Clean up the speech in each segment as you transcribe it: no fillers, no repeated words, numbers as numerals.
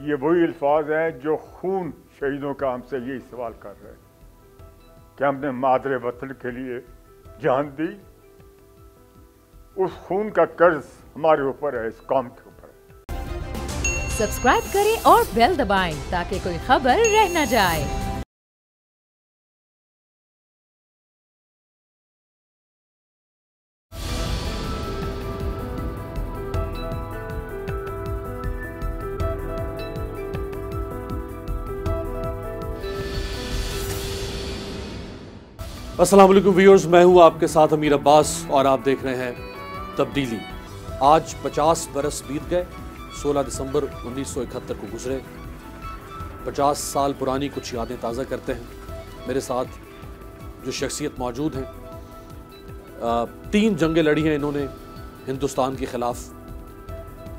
یہ وہی الفاظ ہیں جو خون شہیدوں کا ہم سے یہی سوال کر رہے ہیں کہ ہم نے مادر وطن کے لیے جان دی. اس خون کا قرض ہمارے اوپر ہے, اس قوم کے اوپر. سبسکرائب کریں اور بیل دبائیں تاکہ کوئی خبر رہ نہ جائے. السلام علیکم ویورز، میں ہوں آپ کے ساتھ امیر عباس اور آپ دیکھ رہے ہیں تبدیلی. آج 50 برس بیت گئے. 16 دسمبر 1971 کو گزرے. 50 سال پرانی کچھ یادیں تازہ کرتے ہیں. میرے ساتھ جو شخصیت موجود ہیں، 3 جنگیں لڑی ہیں انہوں نے ہندوستان کے خلاف،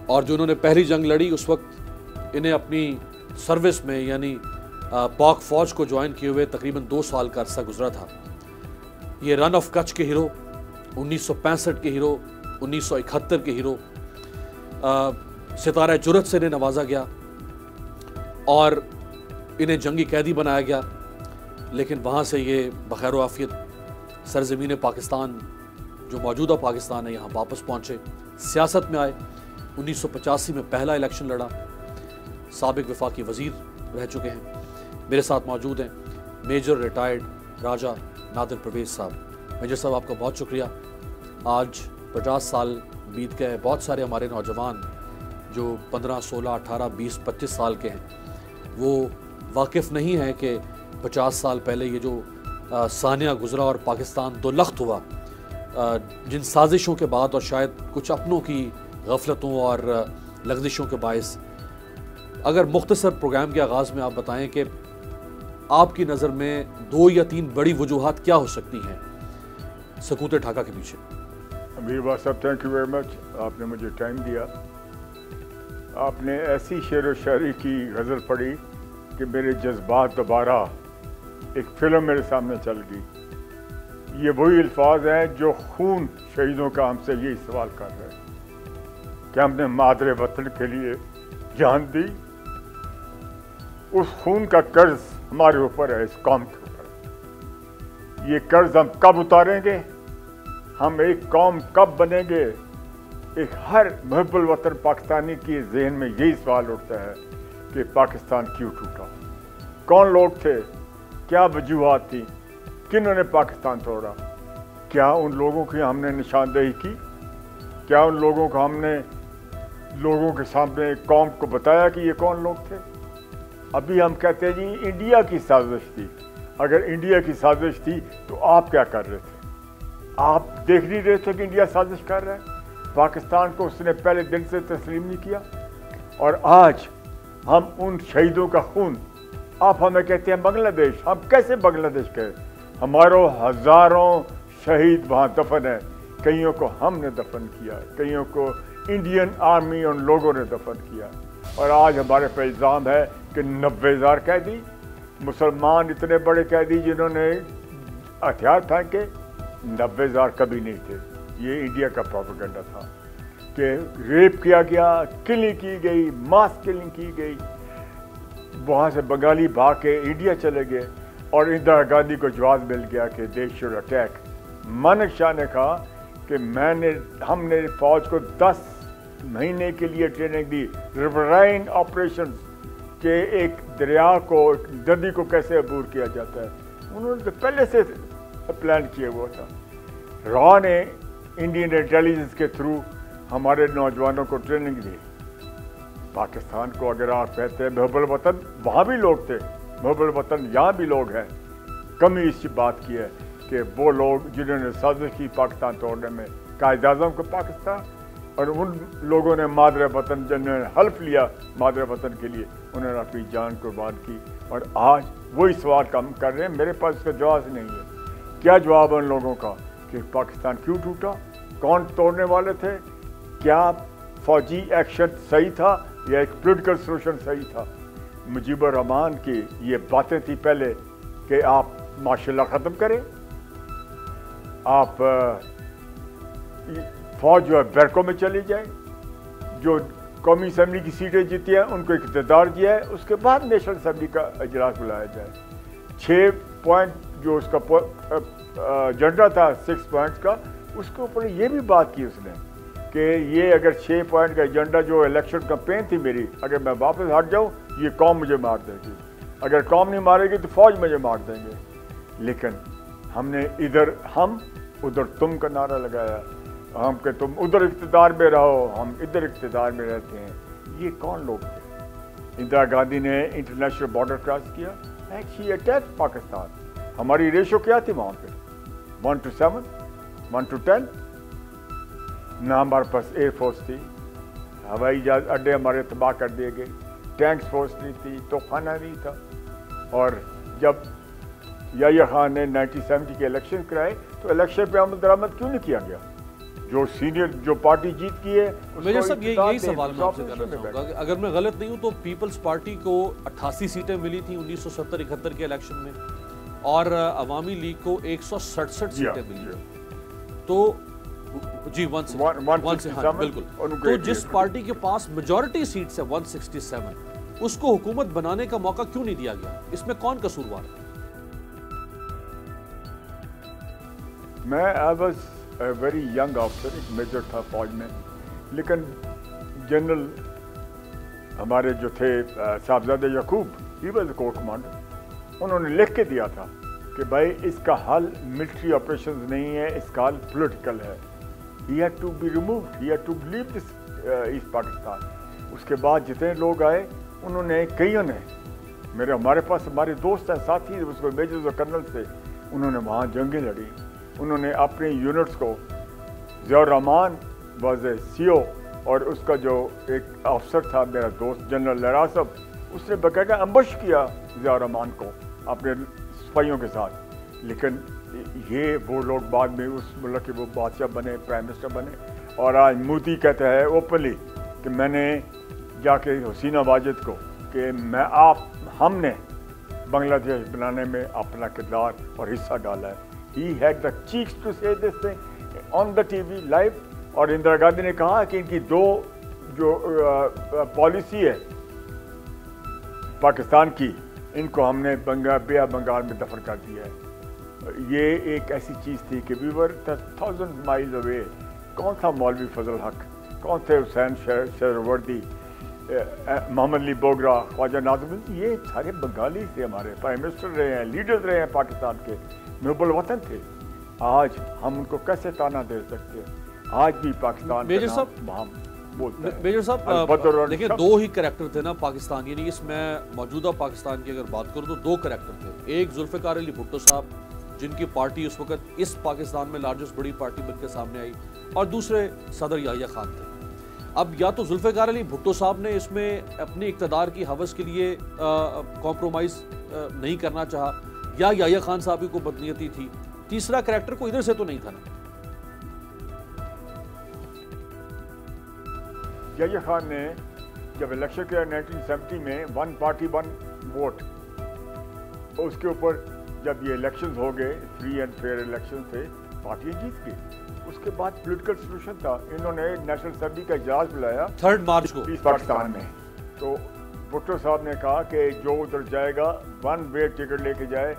اور جو انہوں نے پہلی جنگ لڑی اس وقت انہیں اپنی سروس میں یعنی پاک فوج کو جوائن کیے ہوئے تقریباً 2 سال کا عرصہ گزرا تھا. یہ رن آف کچھ کے ہیرو، 1965 کے ہیرو، 1971 کے ہیرو، ستارہ جرأت سے انہیں نوازا گیا اور انہیں جنگی قیدی بنایا گیا. لیکن وہاں سے یہ بخیر و عافیت سرزمین پاکستان، جو موجودہ پاکستان ہے، یہاں واپس پہنچے. سیاست میں آئے. 1985 میں پہلا الیکشن لڑا. سابق وفاقی وزیر رہ چکے ہیں. میرے ساتھ موجود ہیں میجر ریٹائرڈ راجہ نادر پرویز صاحب. میجر صاحب، آپ کا بہت شکریہ. آج 50 سال بیت گئے. بہت سارے ہمارے نوجوان جو 15، 16، 18، 20، 25 سال کے ہیں، وہ واقف نہیں ہیں کہ 50 سال پہلے یہ جو سانحہ گزرا اور پاکستان دو لخت ہوا، جن سازشوں کے بعد اور شاید کچھ اپنوں کی غفلتوں اور لغزشوں کے باعث. اگر مختصر پروگرام کے آغاز میں آپ بتائیں کہ آپ کی نظر میں 2 یا 3 بڑی وجوہات کیا ہو سکتی ہیں سقوط ڈھاکہ کے پیچھے؟ امیر عباس صاحب، تھینک یو ویری مچ. آپ نے مجھے ٹائم دیا. آپ نے ایسی شعر و شاعری کی غزل پڑھی کہ میرے جذبات دوبارہ ایک فلم میرے سامنے چل گئی. یہ وہی الفاظ ہیں جو خون شہیدوں کا ہم سے یہی سوال کر رہے ہیں کہ ہم نے مادر وطن کے لیے جان دی. اس خون کا قرض ہمارے اوپر ہے، اس قوم کے اوپر. یہ قرض ہم کب اتاریں گے؟ ہم ایک قوم کب بنیں گے؟ ایک ہر محب الوطن پاکستانی کی ذہن میں یہی سوال اٹھتا ہے کہ پاکستان کیوں ٹوٹا؟ کون لوگ تھے؟ کیا وجوہات تھیں؟ کنہوں نے پاکستان توڑا؟ کیا ان لوگوں کی ہم نے نشاندہی کی؟ کیا ان لوگوں کو ہم نے لوگوں کے سامنے قوم کو بتایا کہ یہ کون لوگ تھے؟ ابھی ہم کہتے ہیں جی انڈیا کی سازش تھی. اگر انڈیا کی سازش تھی تو آپ کیا کر رہے تھے؟ آپ دیکھ نہیں رہے تھے کہ انڈیا سازش کر رہا ہے؟ پاکستان کو اس نے پہلے دن سے تسلیم نہیں کیا. اور آج ہم ان شہیدوں کا خون، آپ ہمیں کہتے ہیں بنگلہ دیش. ہم کیسے بنگلہ دیش گئے؟ ہماروں ہزاروں شہید وہاں دفن ہیں. کئیوں کو ہم نے دفن کیا، کئیوں کو انڈین آرمی ان لوگوں نے دفن کیا. اور آج ہمارے پہ الزام ہے کہ 90,000 قیدی، مسلمان اتنے بڑے قیدی جنہوں نے ہتھیار پھینکے، 90,000 کبھی نہیں تھے. یہ انڈیا کا پروپیگنڈا تھا کہ ریپ کیا گیا، کلنگ کی گئی، ماس کلنگ کی گئی. وہاں سے بنگالی بھاگ کے انڈیا چلے گئے اور اندرا گاندھی کو جواز مل گیا کہ دے شوڈ اٹیک. مانک شاہ نے کہا کہ ہم نے فوج کو 10 مہینے کے لیے ٹریننگ دی، ریورائن آپریشنز، کہ ایک دریا کو، ایک ندی کو کیسے عبور کیا جاتا ہے. انہوں نے تو پہلے سے پلان کیا ہوا تھا. را نے انڈین انٹیلیجنس کے تھرو ہمارے نوجوانوں کو ٹریننگ دی. پاکستان کو اگر آپ کہتے ہیں محب الوطن، وہاں بھی لوگ تھے محب الوطن، یہاں بھی لوگ ہیں. کمی اس بات کی ہے کہ وہ لوگ جنہوں نے سازش کی پاکستان توڑنے میں، قائد اعظم کو پاکستان، اور ان لوگوں نے مادر وطن جنہوں نے حلف لیا مادر وطن کے لیے، انہوں نے اپنی جان قربان کی. اور آج وہی سوال ہم کر رہے ہیں. میرے پاس اس کا جواز نہیں ہے. کیا جواب ان لوگوں کا کہ پاکستان کیوں ٹوٹا؟ کون توڑنے والے تھے؟ کیا فوجی ایکشن صحیح تھا یا ایک پولیٹیکل سولوشن صحیح تھا؟ مجیب الرحمان کی یہ باتیں تھی پہلے کہ آپ ماشاء اللہ ختم کریں، آپ فوج جو ہے بیرکوں میں چلی جائے، جو قومی اسمبلی کی سیٹیں جیتی ہیں, ان کو اقتدار دیا ہے, اس کے بعد نیشنل اسمبلی کا اجلاس بلایا جائے. 6 پوائنٹ جو اس کا ایجنڈا تھا 6 پوائنٹس کا, اس کے اوپر یہ بھی بات کی اس نے کہ یہ اگر 6 پوائنٹ کا ایجنڈا جو الیکشن کمپین تھی میری, اگر میں واپس ہٹ جاؤں یہ قوم مجھے مار دے گی, اگر قوم نہیں مارے گی تو فوج مجھے مار دیں گے. لیکن ہم نے ادھر ہم ادھر تم کا نعرہ لگایا, ہم کہ تم ادھر اقتدار میں رہو, ہم ادھر اقتدار میں رہتے ہیں. یہ کون لوگ تھے؟ اندرا گاندھی نے انٹرنیشنل بارڈر کراس کیا اینڈ شی اٹیکڈ پاکستان. ہماری ریشو کیا تھی وہاں پہ 1:7 1:10. نہ ہمارے پاس ایئر فورس تھی, ہوائی جہاز اڈے ہمارے تباہ کر دیے گئے, ٹینکس فورس نہیں تھی, توپخانہ نہیں تھا. اور جب یحییٰ خان نے 1970 کے الیکشن کرائے تو الیکشن پہ عمل درآمد کیوں نہیں کیا گیا؟ جو سینئر جو پارٹی جیت کی ہے میجر صاحب یہی سوال میں آپ سے کرنا چاہوں گا کہ اگر میں غلط نہیں ہوں تو پیپلز پارٹی کو 88 سیٹیں ملی تھیں 1970-71 کے الیکشن میں, اور عوامی لیگ کو 167 سیٹیں ملی. تو جی 167 بالکل. تو جس پارٹی کے پاس میجورٹی سیٹس ہے 167, اس کو حکومت بنانے کا موقع کیوں نہیں دیا گیا؟ اس میں کون قصوروار ہے؟ میں I was a very young officer, ایک میجر تھا فوج میں, لیکن جنرل ہمارے جو تھے صاحبزادہ یعقوب, ہی واز اے کور کمانڈر, انہوں نے لکھ کے دیا تھا کہ بھائی اس کا حل ملٹری آپریشنز نہیں ہے, اس کا حل پولیٹیکل ہے. He had to be removed, he had to leave this East Pakistan. اس کے بعد جتنے لوگ آئے انہوں نے, کئیوں نے, ہمارے پاس ہمارے دوست ہیں, ساتھی اس کو میجرز اور کرنل سے, انہوں نے وہاں جنگیں لڑی. انہوں نے اپنے یونٹس کو, ضیاء الرحمان واز اے سی او, اور اس کا جو ایک افسر تھا میرا دوست جنرل لہرا صاحب, اس نے باقاعدہ امبش کیا ضیاء الرحمان کو اپنے سپاہیوں کے ساتھ. لیکن یہ وہ لوگ بعد میں اس ملک کے وہ بادشاہ بنے, پرائم منسٹر بنے. اور آج مودی کہتا ہے اوپنلی کہ میں نے جا کے حسینہ واجد کو کہ ہم نے بنگلہ دیش بنانے میں اپنا کردار اور حصہ ڈالا ہے. He had the cheeks to say this thing on the TV live. اور اندرا گاندھی نے کہا کہ ان کی 2 جو پالیسی ہے پاکستان کی, ان کو ہم نے بنگال میں دفن کر دیا ہے. یہ ایک ایسی چیز تھی کہ we were 1000 miles away. کون تھا مولوی فضل حق, کون تھے حسین شہروردی, محمد علی بوگرا, خواجہ ناظم الدین, یہ سارے بنگالی تھے, ہمارے پرائم منسٹر رہے ہیں, لیڈرز رہے ہیں پاکستان کے, محب الوطن تھے. آج ہم ان کو کیسے تانا دے سکتے ہیں؟ آج بھی پاکستان میجر صاحب دیکھیں 2 ہی کریکٹر تھے نا پاکستان, یعنی اس میں موجودہ پاکستان کی اگر بات کروں تو 2 کریکٹر تھے. ایک ذوالفقار علی بھٹو صاحب جن کی پارٹی اس وقت اس پاکستان میں لارجسٹ بڑی پارٹی بن کے سامنے آئی, اور دوسرے صدر یحییٰ خان تھے. اب یا تو ذوالفقار علی بھٹو صاحب نے اس میں اپنی اقتدار کی ہوس کے لیے کمپرومائز نہیں کرنا چاہا, یا یحییٰ خان صاحب کی کوئی بدنیتی تھی. تیسرا کریکٹر کو ادھر سے تو نہیں تھا نا. یحییٰ خان نے جب الیکشن کیا 1970 میں 1 party 1 vote, اس کے اوپر جب یہ الیکشنز ہو گئے, فری اینڈ فیئر الیکشن تھے, پارٹیاں جیت گئی. اس کے بعد پولیٹیکل سولوشن تھا, انہوں نے نیشنل اسمبلی کا اجلاس بلایا 3 مارچ کو پاکستان میں. تو بھٹو صاحب نے کہا کہ جو ادھر جائے گا 1 way ٹکٹ لے کے جائے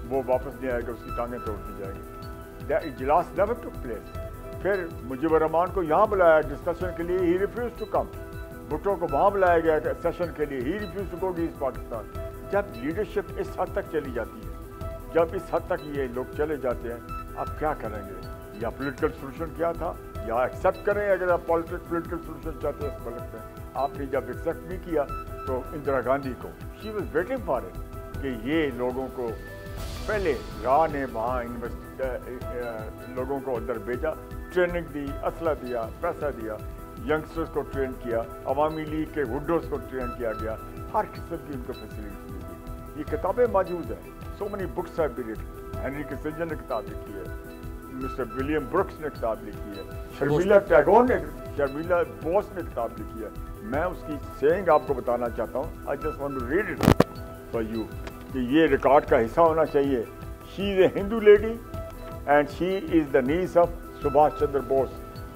وہ واپس نہیں آئے گا, اس کی ٹانگیں توڑ دی جائے گی. اجلاس never took place. پھر مجیب الرحمان کو یہاں بلایا ڈسکشن کے لیے, ہی ریفیوز ٹو کم. بھٹو کو وہاں بلایا گیا سیشن کے لیے, ہی refuse to go to east Pakistan. جب لیڈرشپ اس حد تک چلی جاتی ہے, جب اس حد تک یہ لوگ چلے جاتے ہیں, آپ کیا کریں گے؟ یا پولیٹیکل سولوشن کیا تھا, یا ایکسیپٹ کریں اگر آپ پولیٹیکل سولوشن چاہتے ہیں اس ملک میں. آپ نے جب ایکسیپٹ نہیں کیا تو اندرا گاندھی کو she was waiting for it کہ یہ لوگوں کو پہلے راہ نے وہاں لوگوں کو اندر بھیجا, ٹریننگ دی, اسلحہ دیا, پیسہ دیا, ینگسٹرز کو ٹرین کیا, عوامی لیگ کے وڈوز کو ٹرین کیا گیا, ہر قسم کی ان کو فیسلٹیز دی گئی. یہ کتابیں موجود ہیں, so many books have been written. Henry Kissinger نے کتاب لکھی ہے, مسٹر ولیم بروکس نے کتاب لکھی ہے, شرمیلا ٹیگور نے, شرمیلا بوس نے کتاب لکھی ہے. میں اس کی سینگ آپ کو بتانا چاہتا ہوں, I just want to read it for you, کہ یہ ریکارڈ کا حصہ ہونا چاہیے. شی از اے ہندو لیڈی اینڈ شی از دا نیس آف سبھاش چندر بوس,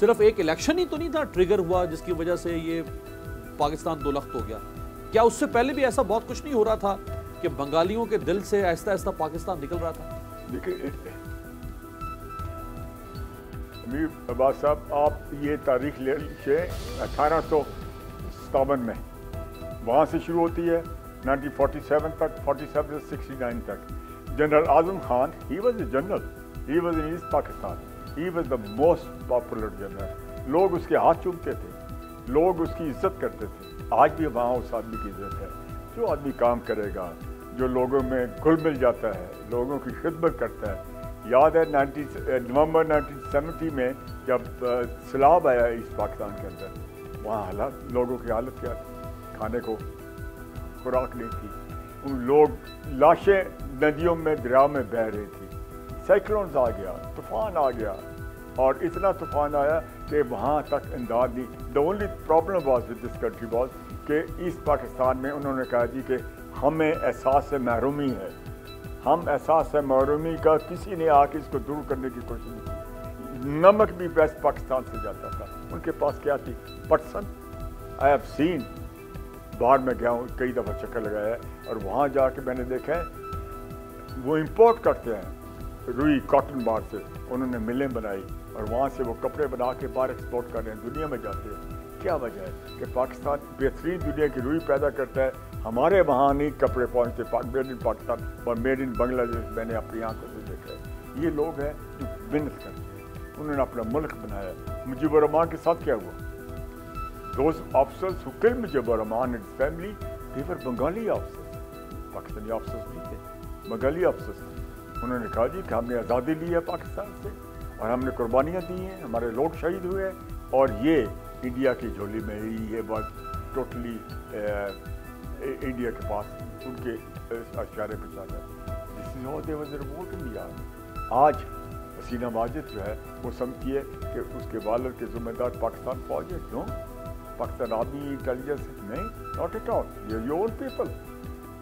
صرف ایک الیکشن ہی تو نہیں تھا ٹریگر ہوا جس کی وجہ سے یہ پاکستان دو لخت ہو گیا؟ کیا اس سے پہلے بھی ایسا بہت کچھ نہیں ہو رہا تھا کہ بنگالیوں کے دل سے آہستہ آہستہ پاکستان نکل رہا تھا؟ دیکھیے امیر عباس صاحب، آپ یہ تاریخ لے لیجیے 1857 میں، وہاں سے شروع ہوتی ہے 1947 تک، 47 سے 69 تک. General Azam Khan, he was a general, he was in East Pakistan, he was the most popular general. لوگ اس کے ہاتھ چومتے تھے، لوگ اس کی عزت کرتے تھے. آج بھی وہاں اس آدمی کی عزت ہے. جو آدمی کام کرے گا، جو لوگوں میں گھل مل جاتا ہے، لوگوں کی خدمت کرتا ہے. یاد ہے نومبر 1970 میں جب سیلاب آیا ایسٹ پاکستان کے اندر، وہاں حالات، لوگوں کی حالت کیا تھی؟ کھانے کو خوراک نہیں تھی. ان لوگ لاشیں ندیوں میں، دریا میں بہہ رہی تھی. سائیکلونز آ گیا، طوفان آ گیا، اور اتنا طوفان آیا کہ وہاں تک امداد نہیں. The only problem was with this country was کہ ایسٹ پاکستان میں انہوں نے کہا جی کہ ہمیں احساس محرومی ہے. ہم احساس محرومی کا کسی نے آ کے اس کو دور کرنے کی کوشش نہیں کی. نمک بھی ویسٹ پاکستان سے جاتا تھا. ان کے پاس کیا تھی؟ پٹسن. آئی ہیو سین، باہر میں گیا ہوں، کئی دفعہ چکر لگایا ہے، اور وہاں جا کے میں نے دیکھا ہے وہ امپورٹ کرتے ہیں روئی کاٹن بار سے. انہوں نے ملیں بنائی اور وہاں سے وہ کپڑے بنا کے باہر ایکسپورٹ کر رہے ہیں، دنیا میں جاتے ہیں. کیا وجہ ہے کہ پاکستان بہترین دنیا کی روئی پیدا کرتا ہے، ہمارے وہاں نہیں کپڑے پہنچتے. میڈ ان پاکستان اور میڈ ان بنگلہ دیش میں نے اپنی آنکھوں سے دیکھا ہے. یہ لوگ ہیں جو محنت کرتے ہیں، انہوں نے اپنا ملک بنایا. مجیب الرحمان کے ساتھ کیا ہوا؟ Those officers who killed Mujibur Rahman and his family, they were Bengali officers. Pakistani officers نہیں تھے، بنگالی officers. انہوں نے کہا جی کہ ہم نے آزادی لی ہے پاکستان سے، اور ہم نے قربانیاں دی ہیں، ہمارے لوگ شہید ہوئے ہیں، اور یہ انڈیا کی جھولی میں ہی یہ بات ٹوٹلی انڈیا کے پاس ان کے اشارے پہ چل رہا ہے. This is how there was a revolt in the army. آج حسینہ ماجد جو ہے وہ سمجھتی ہے کہ اس کے والد کے ذمہ دار پاکستان فوج ہے. کیوں؟ پاکستان آرمی انٹیلیجنس نہیں، not at all. Your own people.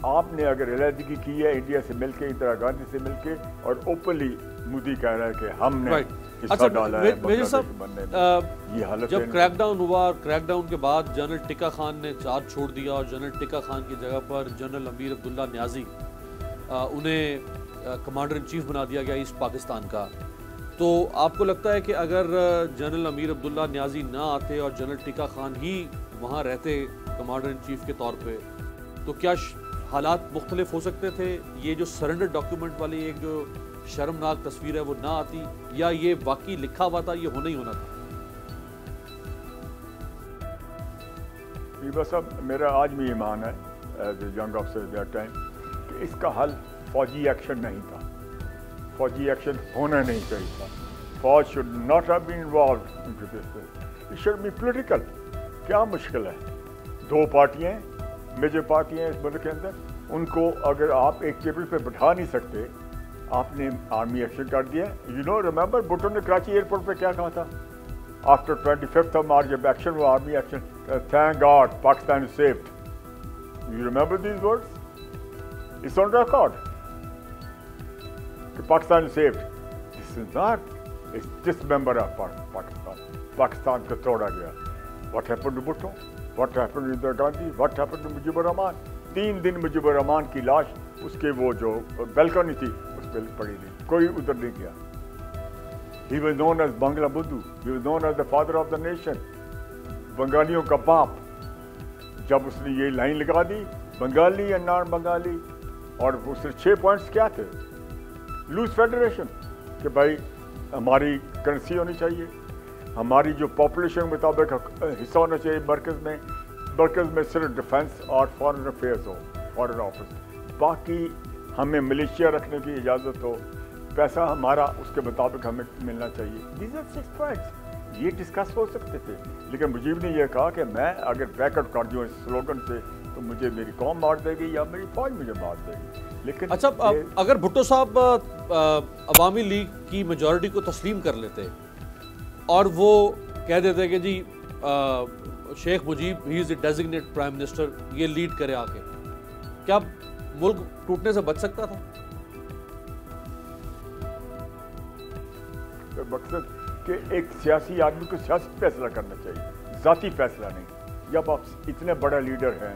آپ نے اگر علیحدگی کی ہے انڈیا سے مل کے، اندرا گاندھی سے مل کے، اور اوپنلی مودی کہہ رہا ہے کہ ہم نے حصہ ڈالا ہے بنگلہ دیش بننے میں. یہ حالت جب کریک ڈاؤن ہوا، اور کریک ڈاؤن کے بعد جنرل ٹکا خان نے چارج چھوڑ دیا، اور جنرل ٹکا خان کی جگہ پر جنرل امیر عبداللہ نیازی، انہیں کمانڈر ان چیف بنا دیا گیا ایسٹ پاکستان کا. تو آپ کو لگتا ہے کہ اگر جنرل امیر عبداللہ نیازی نہ آتے اور جنرل ٹکا خان ہی وہاں رہتے کمانڈر ان چیف کے طور پہ، تو کیا حالات مختلف ہو سکتے تھے؟ یہ جو سرنڈر ڈاکیومنٹ والی ایک جو شرمناک تصویر ہے وہ نہ آتی، یا یہ واقعی لکھا ہوا تھا، یہ ہونا ہی ہونا تھا؟ بس اب میرا آج بھی ایمان ہے as a young officer that time کہ اس کا حل فوجی ایکشن نہیں تھا. فوجی ایکشن ہونا نہیں چاہیے تھا. فوج should not have been involved into this. It should be political. کیا مشکل ہے؟ دو پارٹیاں، میجر پارٹیاں اس ملک کے اندر، ان کو اگر آپ ایک ٹیبل پہ بٹھا نہیں سکتے، آپ نے آرمی ایکشن کر دیا. یو نو ریمبر بھٹو نے کراچی ایئرپورٹ پہ کیا کہا تھا آفٹر 25 مارچ جب ایکشن ہوا army action? Thank God Pakistan is saved. You remember these words? It's on record کہ Pakistan is saved. This is not dismember of Pakistan. Pakistan کو توڑا گیا. What happen to Bhutto? What happen to Indira Gandhi? What happen to Mujibur Rahman? 3 دن مجیبر الرحمان کی لاش اس کے وہ جو بیلکنی تھی اس پہ پڑی نہیں، کوئی ادھر نہیں گیا. He was known as Bangla Buddhu. He was known as the father of the nation. بنگالیوں کا باپ. جب اس نے یہ لائن لگا دی بنگالی اینڈ نان بنگالی، اور اس نے 6 پوائنٹس کیا تھے؟ لوز فیڈریشن، کہ بھائی ہماری کرنسی ہونی چاہیے، ہماری جو پاپولیشن کے مطابق حصہ ہونا چاہیے مرکز میں صرف ڈیفنس اور فارن افیئرز ہو، فارن آفس. باقی ہمیں ملیشیا رکھنے کی اجازت ہو، پیسہ ہمارا اس کے مطابق ہمیں ملنا چاہیے. These are 6 points. یہ ڈسکس ہو سکتے تھے، لیکن مجیب نے یہ کہا کہ میں اگر بیک اپ کر دوں اس سلوگن سے تو مجھے میری قوم مار دے گی یا میری فوج مجھے مار دے گی. لیکن اچھا، اگر بھٹو صاحب عوامی لیگ کی میجورٹی کو تسلیم کر لیتے اور وہ کہہ دیتے کہ جی شیخ مجیب ہی از اے ڈیزگنیٹ پرائم منسٹر، یہ لیڈ کرے آ کے، کیا ملک ٹوٹنے سے بچ سکتا تھا؟ مقصد کہ ایک سیاسی آدمی کو سیاسی فیصلہ کرنا چاہیے، ذاتی فیصلہ نہیں۔ جب آپ اتنے بڑا لیڈر ہیں،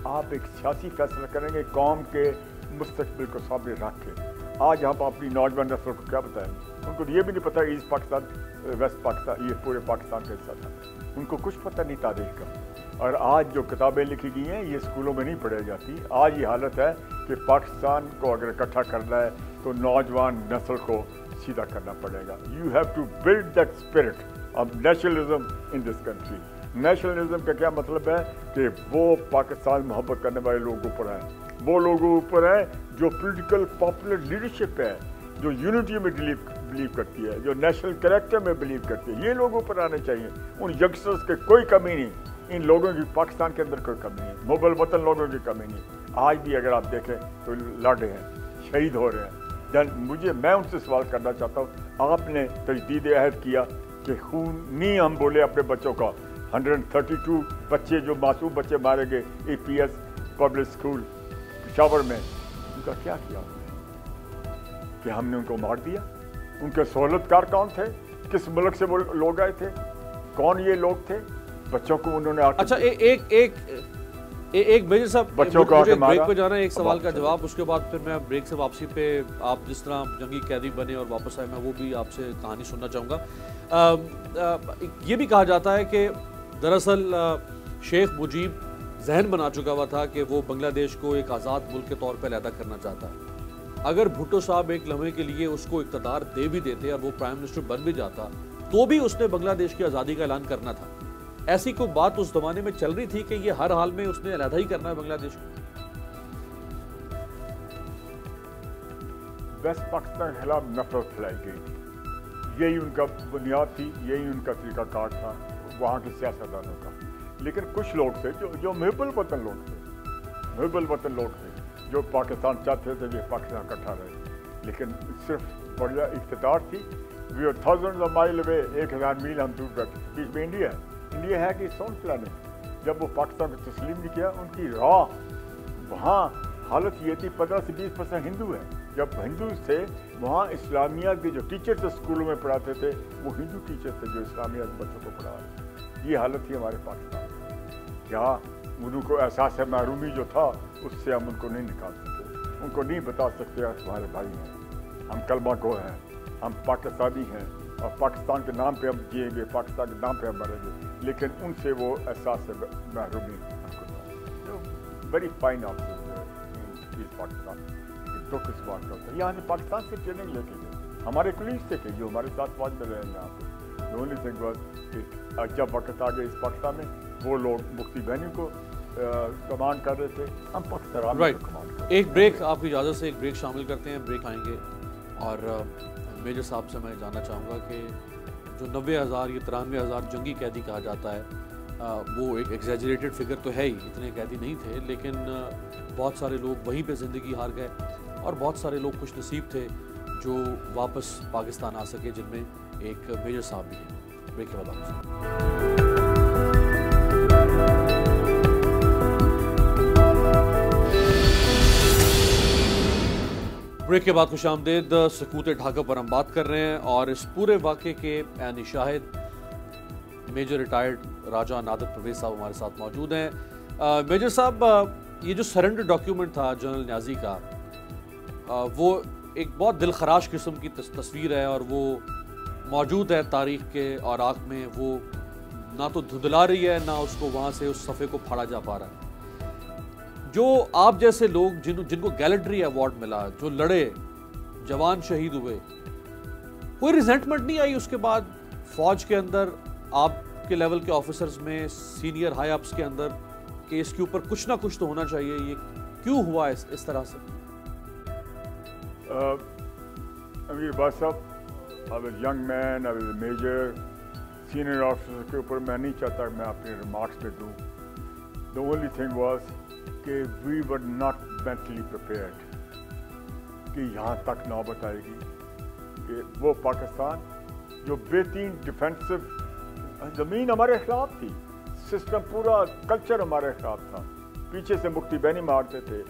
آپ ایک سیاسی فیصلہ کریں گے قوم کے مستقبل کو سامنے رکھ کے۔ آج ہم اپنی نوجوان نسل کو کیا بتائیں گے؟ ان کو یہ بھی نہیں پتہ ایسٹ پاکستان ویسٹ پاکستان یہ پورے پاکستان کا حصہ تھا، ان کو کچھ پتہ نہیں تاریخ کا۔ اور آج جو کتابیں لکھی گئی ہیں یہ اسکولوں میں نہیں پڑھائی جاتی۔ آج یہ حالت ہے کہ پاکستان کو اگر اکٹھا کرنا ہے تو نوجوان نسل کو سیدھا کرنا پڑے گا۔ You have to build that spirit of nationalism in this country. Nationalism کا کیا مطلب ہے کہ وہ پاکستان محبت کرنے والے لوگوں پر ہیں، وہ لوگوں اوپر ہیں جو پولیٹیکل پاپولر لیڈرشپ ہے، جو یونٹی میں بلیو کرتی ہے، جو نیشنل کریکٹر میں بلیو کرتی ہے، یہ لوگوں پر آنے چاہیے۔ ان ینگسٹرز کے کوئی کمی نہیں، ان لوگوں کی پاکستان کے اندر کوئی کمی نہیں، محب الوطن لوگوں کی کمی نہیں۔ آج بھی اگر آپ دیکھیں تو لڑ رہے ہیں، شہید ہو رہے ہیں۔ میں ان سے سوال کرنا چاہتا ہوں، آپ نے تجدید عہد کیا کہ خون نہیں ہم بولے اپنے بچوں کا۔ 132 بچے جو معصوم بچے مارے گئے A P S public school Peshawar میں، ان کا کیا کیا کہ ہم نے ان کو مار دیا؟ ان کے سہولت کار کون تھے؟ کس ملک سے وہ لوگ آئے تھے؟ کون یہ لوگ تھے؟ بچوں کو انہوں نے اچھا ایک میجر صاحب بچوں کو بریک پہ جانا ہے، ایک سوال کا جواب، اس کے بعد پھر میں بریک سے واپسی پہ آپ جس طرح جنگی قیدی بنے اور واپس آئے، میں وہ بھی آپ سے کہانی سننا چاہوں گا۔ یہ بھی کہا جاتا ہے کہ دراصل شیخ مجیب ذہن بنا چکا ہوا تھا کہ وہ بنگلہ دیش کو ایک آزاد ملک کے طور پہ علیحدہ کرنا چاہتا ہے۔ اگر بھٹو صاحب ایک لمحے کے لیے اس کو اقتدار دے بھی دیتے اور وہ پرائم منسٹر بن بھی جاتا تو بھی اس نے بنگلہ دیش کی آزادی کا اعلان کرنا تھا۔ ایسی کوئی بات اس زمانے میں چل رہی تھی کہ یہ ہر حال میں اس نے علیحدہ ہی کرنا ہے بنگلہ دیش کو؟ ویسٹ پاکستان کے خلاف نفرت پھیلائی گئی تھی، یہی ان کا بنیاد تھی، یہی ان کا طریقہ کار تھا وہاں کے سیاستدانوں کا۔ لیکن کچھ لوگ تھے جو محب الوطن لوگ تھے، محب الوطن لوگ تھے جو پاکستان چاہتے تھے کہ پاکستان اکٹھا رہے، لیکن صرف بڑا اقتدار تھی۔ وی آر تھاؤزنڈ آف مائل اوے، 1000 میل ہم دور بیٹھے، بیچ میں انڈیا ہے۔ انڈیا ہے کہ سون پلانٹ۔ جب وہ پاکستان کو تسلیم نہیں کیا، ان کی راہ وہاں حالت یہ تھی 15 سے 20% ہندو ہے۔ جب ہندو تھے وہاں اسلامیات کے جو ٹیچر تھے اسکولوں میں پڑھاتے تھے وہ ہندو ٹیچر تھے جو اسلامیات بچوں کو پڑھا رہے تھے۔ یہ حالت تھی ہمارے پاکستان میں۔ کیا ان کو احساس محرومی جو تھا اس سے ہم ان کو نہیں نکال سکتے، ان کو نہیں بتا سکتے ہمارے بھائی ہیں، ہم کلمہ گو ہیں، ہم پاکستانی ہیں اور پاکستان کے نام پہ ہم جئیں گے، پاکستان کے نام پہ ہم مریں گے، لیکن ان سے وہ احساس محرومی ویری فائن آف پاکستان۔ دکھ اس بات کا ہوتا ہے، یہاں نے پاکستان سے ٹریننگ لے کے گئے، ہمارے کولیگز تھے کہ جو ہمارے ساتھ فوج میں رہے ہیں یہاں پہ۔ The only thing was کہ جب وقت آ گئے اس پاکستان میں وہ لوگ مفتی بہنوں کو کمانڈ کر رہے تھے، ہم پاکستان کو کمانڈ کر۔ ایک بریک، آپ کی اجازت سے ایک بریک شامل کرتے ہیں، بریک آئیں گے اور میجر صاحب سے میں جاننا چاہوں گا کہ جو 90,000 یا 93,000 جنگی قیدی کہا جاتا ہے، وہ ایک ایگزیجریٹڈ فگر تو ہے ہی، اتنے قیدی نہیں تھے، لیکن بہت سارے لوگ وہیں پہ زندگی ہار گئے اور بہت سارے لوگ خوش نصیب تھے جو واپس پاکستان آ سکے، جن میں ایک میجر صاحب بھی ہیں۔ بریک کے بعد بریک کے بعد خوش آمدید۔ سکوت ڈھاکہ پر ہم بات کر رہے ہیں اور اس پورے واقعے کے عینی شاہد میجر ریٹائرڈ راجہ نادر پرویز صاحب ہمارے ساتھ موجود ہیں۔ میجر صاحب، یہ جو سرنڈر ڈاکیومنٹ تھا جنرل نیازی کا، وہ ایک بہت دل خراش قسم کی تصویر ہے اور وہ موجود ہے تاریخ کے اوراق میں، وہ نہ تو دھندلا رہی ہے نہ اس کو وہاں سے اس صفحے کو پھاڑا جا پا رہا ہے۔ جو آپ جیسے لوگ جن کو گیلنٹری ایوارڈ ملا، جو لڑے، جوان شہید ہوئے، کوئی ریزنٹمنٹ نہیں آئی اس کے بعد فوج کے اندر، آپ کے لیول کے آفیسرز میں، سینئر ہائی اپس کے اندر، کہ اس کے اوپر کچھ نہ کچھ تو ہونا چاہیے، یہ کیوں ہوا اس طرح سے؟ امیر باز صاحب، I was a young man, I was a major, senior officer کے اوپر میں نہیں چاہتا کہ میں اپنے ریمارکس پہ دوں۔ The only thing was کہ we were not mentally prepared کہ یہاں تک نوبت آئے گی کہ وہ پاکستان جو بہترین ڈیفینسو، زمین ہمارے خلاف تھی، سسٹم پورا کلچر ہمارے خلاف تھا، پیچھے سے مفتی بہنی مارتے تھے،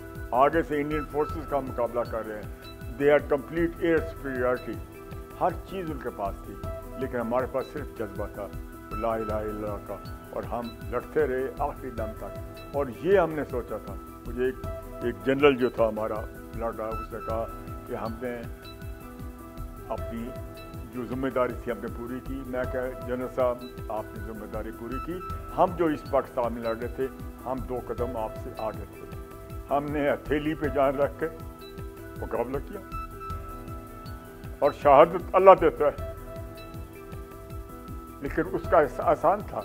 آگے سے انڈین فورسز کا مقابلہ کر رہے ہیں، they are complete air superiority, ہر چیز ان کے پاس تھی، لیکن ہمارے پاس صرف جذبہ تھا لا الہ الا اللہ کا، اور ہم لڑتے رہے آخری دم تک. اور یہ ہم نے سوچا تھا. مجھے ایک جنرل جو تھا ہمارا لڑا، اس نے کہا کہ ہم نے اپنی جو ذمہ داری تھی ہم نے پوری کی. میں کہا جنرل صاحب آپ نے ذمہ داری پوری کی، ہم جو اس پاکستان میں لڑ رہے تھے ہم 2 قدم آپ سے آگے تھے. ہم نے ہتھیلی پہ جان رکھ کے مقابلہ کیا، اور شہادت اللہ دیتا ہے، لیکن اس کا آسان تھا.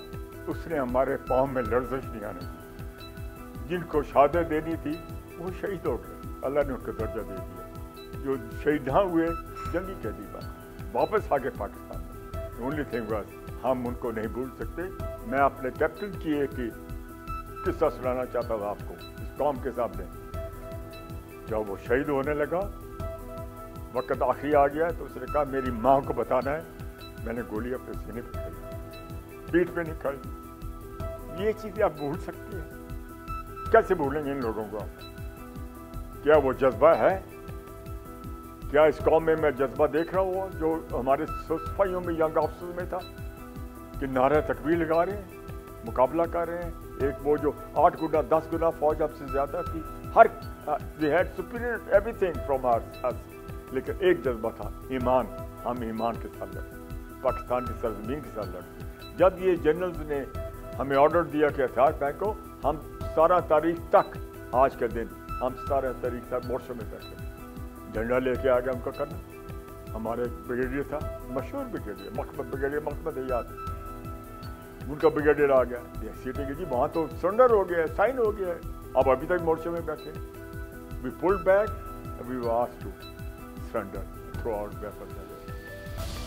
اس نے ہمارے پاؤں میں لرزش نہیں آنے دی. جن کو شہادت دینی تھی وہ شہید ہو گئے، اللہ نے ان کو درجہ دے دیا. جو شہیداں ہوئے جنگی قیدی بن واپس آ گئے پاکستان میں. اونلی تھنگ واز ہم ان کو نہیں بھول سکتے. میں اپنے کیپٹن کی ایک قصہ سنانا چاہتا تھا آپ کو اس قوم کے سامنے. جب وہ شہید ہونے لگا، وقت آخری آ گیا، تو اس نے کہا میری ماں کو بتانا ہے میں نے گولی اپنے سینے پہ کھائی، پیٹھ پہ نہیں کھائی. یہ چیزیں آپ بھول سکتے ہیں؟ کیسے بھولیں گے ان لوگوں کو آپ؟ کیا وہ جذبہ ہے؟ کیا اس قوم میں جذبہ دیکھ رہا ہوا جو ہمارے صفائیوں میں ینگ آفسرز میں تھا کہ نعرہ تکبیر لگا رہے ہیں، مقابلہ کر رہے ہیں. ایک وہ جو 8 گنا 10 گنا فوج اب سے زیادہ تھی، ہر they had superior everything from us. لیکن ایک جذبہ تھا، ایمان. ہم ایمان کے ساتھ لڑتے، پاکستان کی سرزمین کے ساتھ لڑتے. جب یہ جنرلز نے ہمیں آرڈر دیا کہ ہتھیار پھینکو، ہم 17 تاریخ تک، آج کے دن ہم 17 تاریخ تک مورچوں میں بیٹھے. جھنڈا لے کے آگے ہم کو کرنا. ہمارے ایک بریگیڈیئر تھا، مشہور بریگیڈیئر، محمد بریگیڈیئر، محمد یاد، ان کا بریگیڈیئر آ گیا. سیٹیں کہ جی وہاں تو سرنڈر ہو گیا ہے، سائن ہو گیا ہے، اب ابھی تک مورچے میں بیٹھے. وی pulled back and we were asked to surrender, throw our weapons.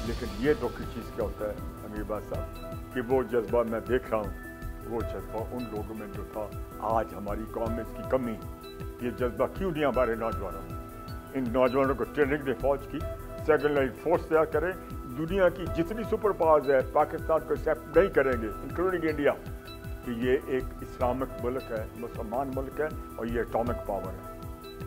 لیکن یہ دکھ کی چیز کیا ہوتا ہے امیر باز صاحب کہ وہ جذبہ میں دیکھ رہا ہوں، وہ جذبہ ان لوگوں میں جو تھا آج ہماری قوم میں اس کی کمی. یہ جذبہ کیوں نہیں ہمارے نوجوانوں میں؟ ان نوجوانوں کو ٹریننگ دے فوج کی، سیکنڈ لائن فورس تیار کریں. دنیا کی جتنی سپر پاورز ہے پاکستان کو ایکسیپٹ نہیں کریں گے، انکلوڈنگ انڈیا، کہ یہ ایک اسلامک ملک ہے، مسلمان ملک ہے، اور یہ اٹامک پاور ہے.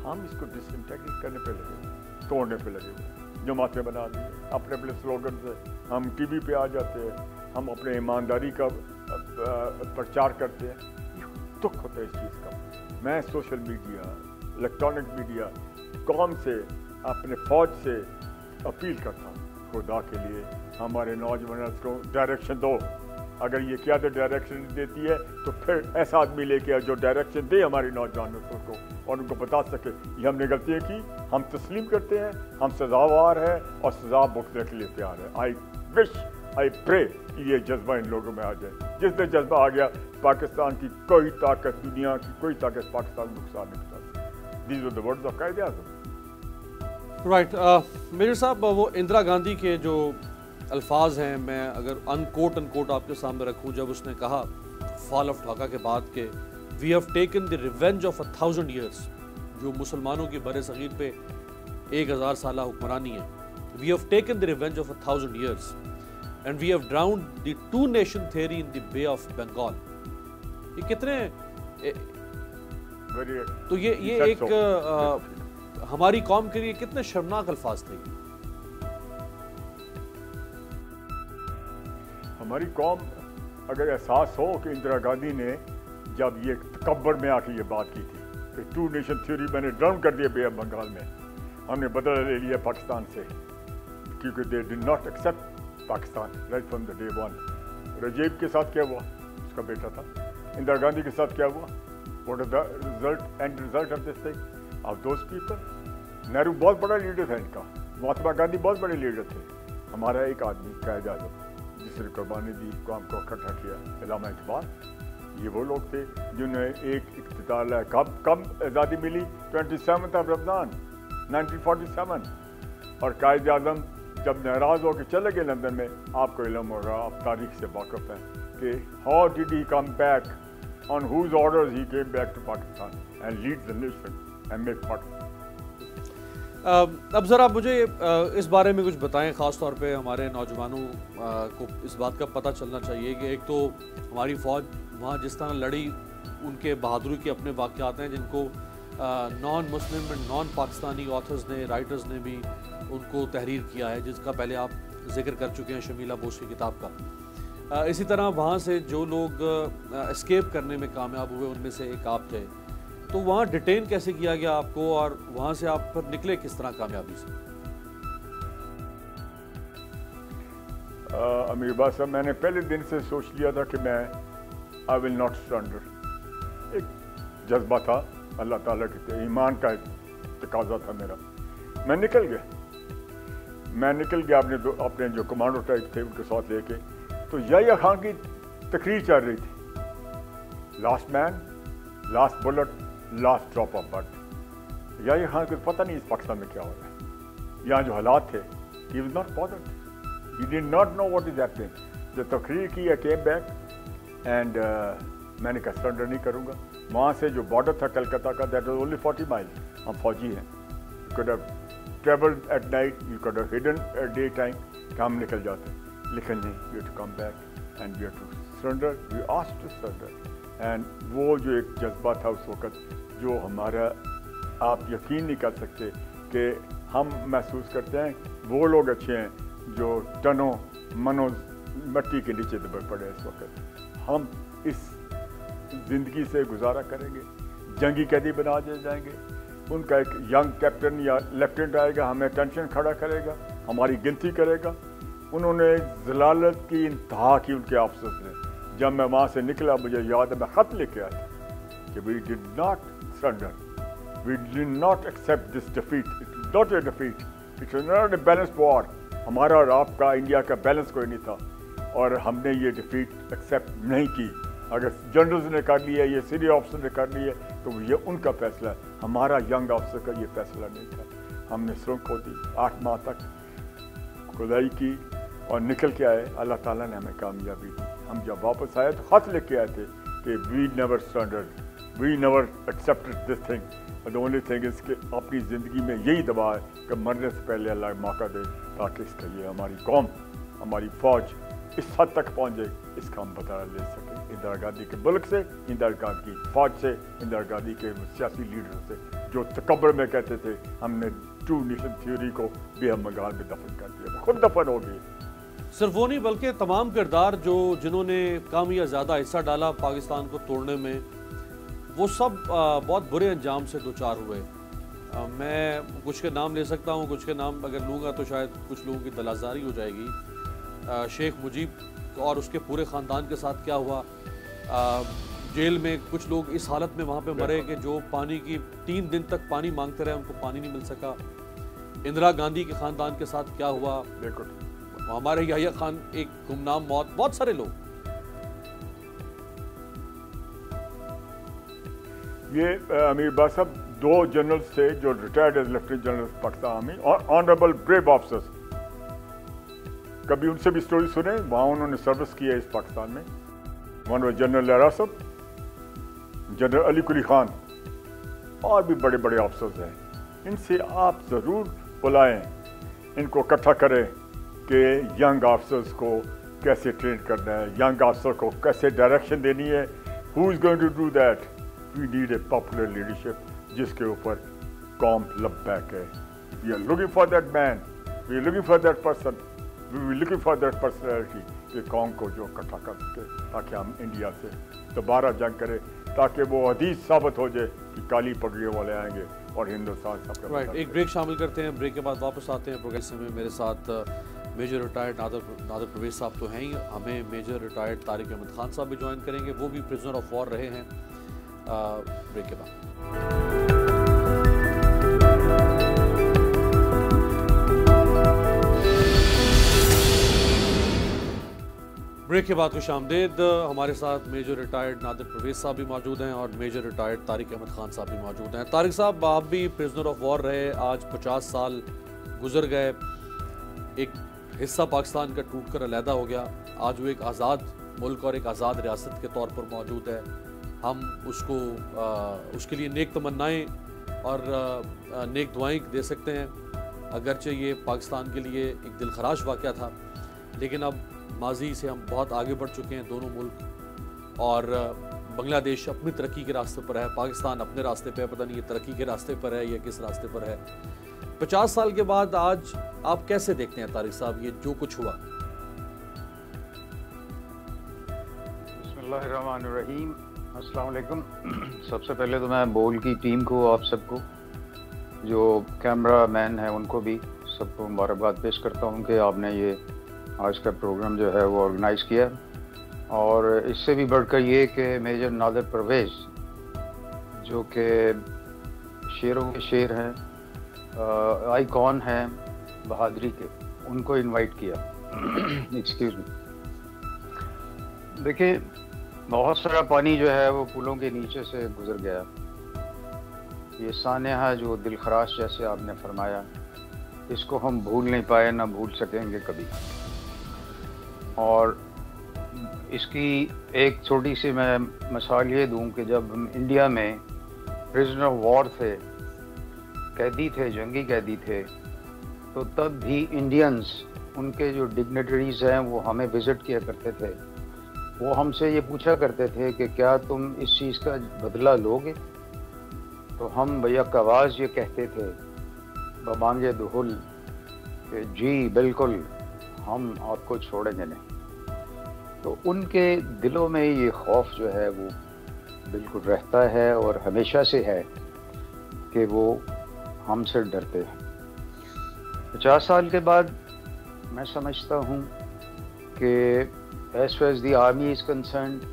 ہم اس کو ڈس انٹیگریٹ کرنے پہ لگے ہوئے، توڑنے پہ لگے ہوئے، جماعتیں بنا دی، اپنے اپنے سلوگن سے ہم ٹی وی پہ آ جاتے ہیں، ہم اپنے ایمانداری کا پرچار کرتے ہیں. دکھ ہوتا ہے اس چیز کا. میں سوشل میڈیا، الیکٹرانک میڈیا، قوم سے، اپنے فوج سے اپیل کرتا ہوں، خدا کے لیے ہمارے نوجوانوں کو ڈائریکشن دو. اگر یہ قیادت ڈائریکشن دیتی ہے تو پھر ایسا آدمی لے کے جو ڈائریکشن دے ہماری نوجوانوں کو اور ان کو بتا سکے یہ ہم نے غلطیاں کی، ہم تسلیم کرتے ہیں، ہم سزاوار ہیں اور سزا بھگتنے کے لیے تیار ہیں. آئی وش، آئی پرے کہ یہ جذبہ ان لوگوں میں آ جائے. جس نے جذبہ آ گیا، پاکستان کی کوئی طاقت، دنیا کی کوئی طاقت پاکستان کو نقصان نہیں پہنچا. These are the words of Quaid Azam. Right. Major صاحب، وہ اندرا گاندھی کے جو الفاظ ہیں، میں اگر ان کوٹ آپ کے سامنے رکھوں، جب اس نے کہا فال آف ڈھاکہ کے بعد کہ we have taken the revenge of 1000 years، جو مسلمانوں کی بر صغیر پہ 1000 سالہ حکمرانی ہے. We have taken the revenge of 1000 years and we have drowned the 2 nation theory in the Bay of Bengal. یہ کتنے تو یہ ایک ہماری قوم کے لیے کتنے شرمناک الفاظ تھے. ہماری قوم اگر احساس ہو کہ اندرا گاندھی نے جب یہ تکبر میں آ کے یہ بات کی تھی کہ 2 nation theory میں نے ڈراؤن کر دیا بے آف بنگال میں، ہم نے بدلہ لے لیا پاکستان سے، کیونکہ they did not accept Pakistan right from the day one. رجیب کے ساتھ کیا ہوا؟ اس کا بیٹا تھا. اندرا گاندھی کے ساتھ کیا ہوا؟ What is the result and result of this thing of those people. Nehru بہت بڑا لیڈر تھا ان کا، مہاتما گاندھی بہت بڑے لیڈر تھے. ہمارا ایک آدمی قائد اعظم جس نے قربانی دی، قوم کو اکٹھا کیا، علامہ اقبال. یہ وہ لوگ تھے جنہوں نے ایک اقتدار لایا. کب آزادی ملی؟ 27 رمضان 1947. اور قائد اعظم جب ناراض ہو کے چلے گئے لندن میں، آپ کو علم ہوگا، آپ تاریخ سے واقف ہیں کہ how did he come back, on whose orders he came back to Pakistan and led the nation and make Pakistan. اب ذرا مجھے اس بارے میں کچھ بتائیں، خاص طور پہ ہمارے نوجوانوں کو اس بات کا پتہ چلنا چاہیے کہ ایک تو ہماری فوج وہاں جس طرح لڑی، ان کے بہادری کے اپنے واقعات ہیں جن کو naan Muslim and non Pakistani authors نے، رائٹرز نے بھی ان کو تحریر کیا ہے، جس کا پہلے آپ ذکر کر چکے ہیں شمیلہ بوس کی کتاب کا. اسی طرح وہاں سے جو لوگ اسکیپ کرنے میں کامیاب ہوئے ان میں سے ایک آپ تھے, تو وہاں ڈیٹین کیسے کیا گیا آپ کو اور وہاں سے آپ پر نکلے کس طرح کامیابی سے؟ امیر باز صاحب, میں نے پہلے دن سے سوچ لیا تھا کہ میں آئی ول ناٹ سرنڈر. ایک جذبہ تھا, اللہ تعالیٰ کے ایمان کا تقاضا تھا میرا. میں نکل گیا اپنے جو کمانڈو ٹائپ تھے ان کے ساتھ لے کے. تو یحییٰ خان کی تقریر چل رہی تھی, last man, last bullet, last drop of blood. Yahya Khan کو پتہ نہیں اس پاکستان میں کیا ہو رہا ہے, یہاں جو حالات تھے, he was not bothered. He did not know what is happening. جب تقریر کی, I came back and میں نے کہا سرنڈر نہیں کروں گا. وہاں سے جو بارڈر تھا کلکتہ کا, that was only 40 miles. ہم فوجی ہیں. You could have traveled at night, you could have hidden at day time, کہ ہم نکل جاتے. لیکن نہیں, we have to come back and we have to surrender. We asked to surrender. And وہ جو ایک جذبہ تھا اس وقت, جو ہمارا آپ یقین نہیں کر سکتے کہ ہم محسوس کرتے ہیں وہ لوگ اچھے ہیں جو ٹنوں منوں مٹی کے نیچے دبے پڑے اس وقت. ہم اس زندگی سے گزارا کریں گے, جنگی قیدی بنا دیے جائیں گے. ان کا ایک ینگ کیپٹن یا لیفٹیننٹ آئے گا, ہمیں ٹینشن کھڑا کرے گا, ہماری گنتی کرے گا. انہوں نے ذلالت کی انتہا کی ان کے آفسرز نے. جب میں وہاں سے نکلا مجھے یاد ہے میں خط لے کے آیا تھا کہ we did not surrender, we did not accept this defeat. It was not a defeat, it was not a balanced war. ہمارا اور آپ کا انڈیا کا بیلنس کوئی نہیں تھا اور ہم نے یہ ڈیفیٹ ایکسیپٹ نہیں کی. اگر جنرلز نے کر لیا, یہ سینئر آفسر نے کر لیا, تو یہ ان کا فیصلہ ہے. ہمارا ینگ آفسر کا یہ فیصلہ نہیں تھا. ہم نے سرنگ کھودی, 8 ماہ تک کھدائی کی اور نکل کے آئے. اللہ تعالیٰ نے ہمیں کامیابی دی. ہم جب واپس آئے تو خط لکھ کے آئے تھے کہ we never surrendered, we never accepted this thing. the only thing is کہ اپنی زندگی میں یہی دعا ہے کہ مرنے سے پہلے اللہ موقع دے تاکہ اس کا یہ ہماری قوم, ہماری فوج اس حد تک پہنچ جائے اس کا ہم بدلہ لے سکیں. اندرا گاندھی کے ملک سے, اندرا گاندھی کی فوج سے, اندرا گاندھی کے سیاسی لیڈر سے, جو تکبر میں کہتے تھے ہم نے ٹو نیشن تھیوری کو بھی ہم بنگال میں دفن کر دیا, خود دفن ہو گئی. صرف وہ نہیں بلکہ تمام کردار جنہوں نے کم یا زیادہ حصہ ڈالا پاکستان کو توڑنے میں, وہ سب بہت برے انجام سے دوچار ہوئے. میں کچھ کے نام لے سکتا ہوں, کچھ کے نام اگر لوں گا تو شاید کچھ لوگوں کی دلازاری ہو جائے گی. شیخ مجیب اور اس کے پورے خاندان کے ساتھ کیا ہوا, جیل میں کچھ لوگ اس حالت میں وہاں پہ مرے کہ جو پانی کی 3 دن تک پانی مانگتے رہے, ان کو پانی نہیں مل سکا. اندرا گاندھی کے خاندان کے ساتھ کیا ہوا, ہمارے یحییٰ خان ایک گمنام موت, بہت سارے لوگ. یہ امیر باز صاحب 2 جنرلز تھے جو retired as lieutenant general Pakistan army, honourable brave officers. کبھی ان سے بھی سٹوری سنیں, وہاں انہوں نے سروس کی ہے اس پاکستان میں. ون واز جنرل لہرا صاحب, جنرل علی قلی خان, اور بھی بڑے بڑے آفسرز ہیں. ان سے آپ ضرور بلائیں, ان کو اکٹھا کریں کہ ینگ آفسرز کو کیسے ٹرین کرنا ہے, ینگ آفسر کو کیسے ڈائریکشن دینی ہے. Who is going to do that? We need a popular leadership جس کے اوپر قوم لبیک ہے. We are looking for that man, we are looking for that person, we are looking for that personality کہ قوم کو جو اکٹھا کر سکے تاکہ ہم انڈیا سے دوبارہ جنگ کریں, تاکہ وہ حدیث ثابت ہو جائے کہ کالی پگڑیوں والے آئیں گے اور ہندوستان سب کا. ایک بریک شامل کرتے ہیں, بریک کے بعد واپس آتے ہیں. پروگرام میں میرے ساتھ میجر ریٹائرڈ نادر پرویز صاحب تو ہیں ہی, ہمیں میجر ریٹائرڈ طارق احمد خان صاحب بھی جوائن کریں گے, وہ بھی پرزنر آف وار رہے ہیں. بریک کے بعد بریک کے بعد خوش آمدید. ہمارے ساتھ میجر ریٹائرڈ نادر پرویز صاحب بھی موجود ہیں اور میجر ریٹائرڈ طارق احمد خان صاحب بھی موجود ہیں. طارق صاحب, آپ بھی پرزنر آف وار رہے, آج 50 سال گزر گئے, ایک حصہ پاکستان کا ٹوٹ کر علیحدہ ہو گیا, آج وہ ایک آزاد ملک اور ایک آزاد ریاست کے طور پر موجود ہے. ہم اس کے لیے نیک تمنائیں اور نیک دعائیں دے سکتے ہیں, اگرچہ یہ پاکستان کے لیے ایک دلخراش واقعہ تھا, لیکن اب ماضی سے ہم بہت آگے بڑھ چکے ہیں دونوں ملک, اور بنگلہ دیش اپنی ترقی کے راستے پر ہے، پاکستان اپنے راستے پہ ہے، پتہ نہیں یہ ترقی کے راستے پر ہے یا کس راستے پر ہے. 50 سال کے بعد آج آپ کیسے دیکھتے ہیں طارق صاحب یہ جو کچھ ہوا؟ بسم اللہ الرحمن الرحیم. السلام علیکم. سب سے پہلے تو میں بول کی ٹیم کو، آپ سب کو، جو کیمرہ مین ہیں ان کو بھی سب کو مبارکباد پیش کرتا ہوں کہ آپ نے یہ آج کا پروگرام جو ہے وہ آرگنائز کیا. اور اس سے بھی بڑھ کر یہ کہ میجر نادر پرویز جو کہ شیروں کے شیر ہیں، آئیکن ہیں بہادری کے، ان کو انوائٹ کیا. Excuse me. دیکھیں بہت سارا پانی جو ہے وہ پلوں کے نیچے سے گزر گیا. یہ سانحہ جو دل خراش جیسے آپ نے فرمایا، اس کو ہم بھول نہیں پائے، نہ بھول سکیں گے کبھی. اور اس کی ایک چھوٹی سی میں مثال یہ دوں کہ جب ہم انڈیا میں پرزنر آف وار تھے، قیدی تھے، جنگی قیدی تھے، تو تب بھی انڈینز، ان کے جو ڈگنیٹریز ہیں وہ ہمیں وزٹ کیا کرتے تھے. وہ ہم سے یہ پوچھا کرتے تھے کہ کیا تم اس چیز کا بدلہ لوگے؟ تو ہم بیک آواز یہ کہتے تھے ببانگ دہل کہ جی بالکل، ہم آپ کو چھوڑیں گے نہیں. تو ان کے دلوں میں یہ خوف جو ہے وہ بالکل رہتا ہے اور ہمیشہ سے ہے کہ وہ ہم سے ڈرتے ہیں. 50 سال کے بعد میں سمجھتا ہوں کہ as far as the army is concerned,